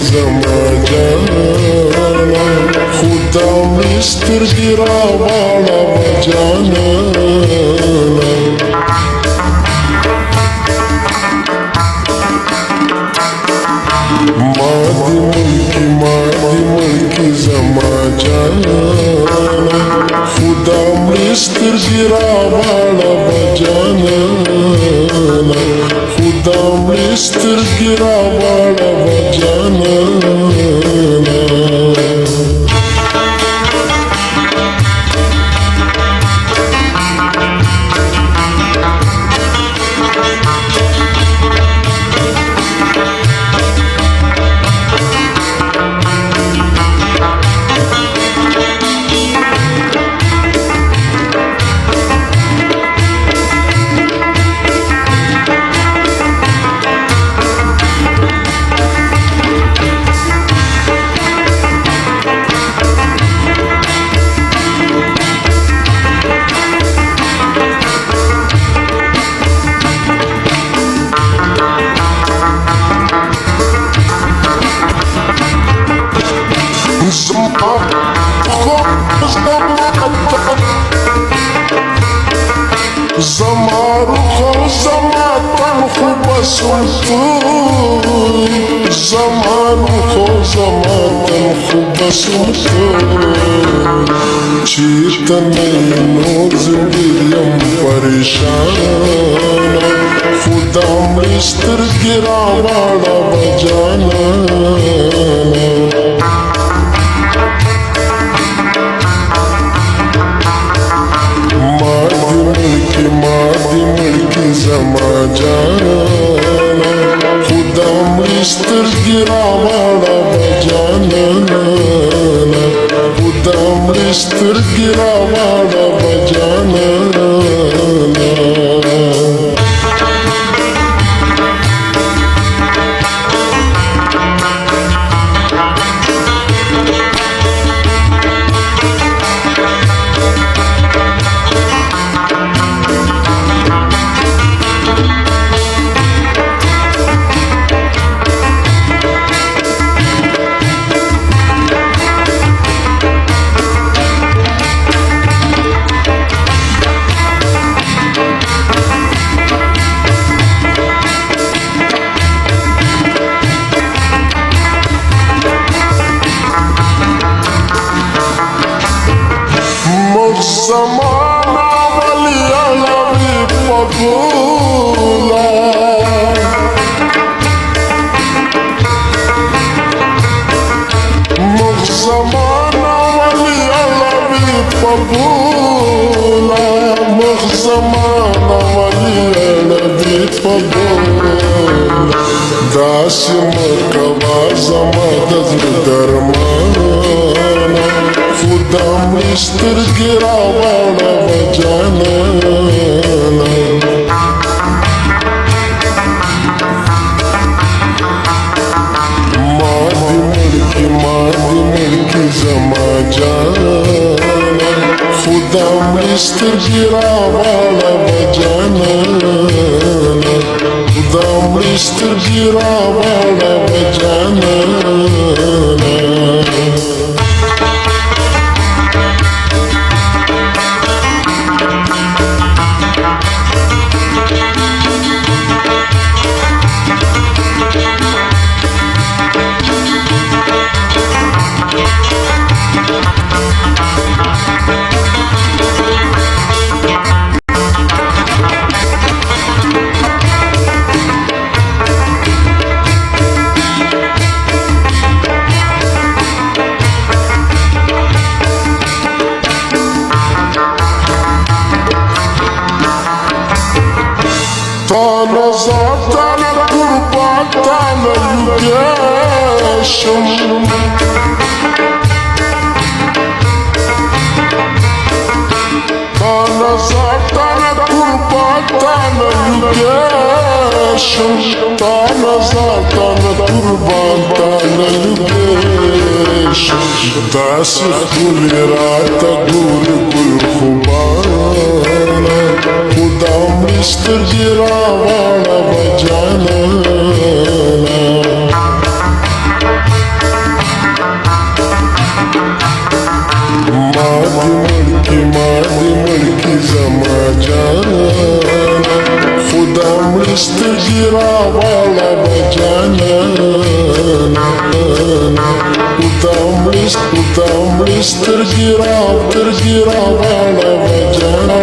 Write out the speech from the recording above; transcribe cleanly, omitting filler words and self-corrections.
زما جانا خدا مستر गिरा वाला बजाना मादी मुल्की जमा जाना खुदा मिस्र गिरा वाला बजाना खुदा मिस्र गिरा वाला बजाना زمارو خو زماتن خو بسلطو زمارو خو زماتن خو بسلطو چیتا نینو زندگیم پریشانا خدا مستر گرا والا بجانا मादी मुल्की जमा जाना खुदा मिस्र गिरा वाला बजाना खुदा मिस्र गिरा वाला बजाना زمانا ولی علوی پبولا زمانا ولی علوی پبولا زمانا ولی علوی پبولا داسی مرکبا زما دزر درمانا खुदा मिस्र गिरा वाला बजाना मादी मुल्की जमा जाना खुदा मिस्र गिरा वाला बजाना खुदा मिस्र गिरा वाला बजाना Tana zatana kurban tana yügeşim Tana zatana kurban tana yügeşim Tana zatana kurban tana yügeşim Dasi kulirata guri kul khubana खुदा मिस्र गिरा वाला बजाना tergiravala Udamlis tergiravala vajana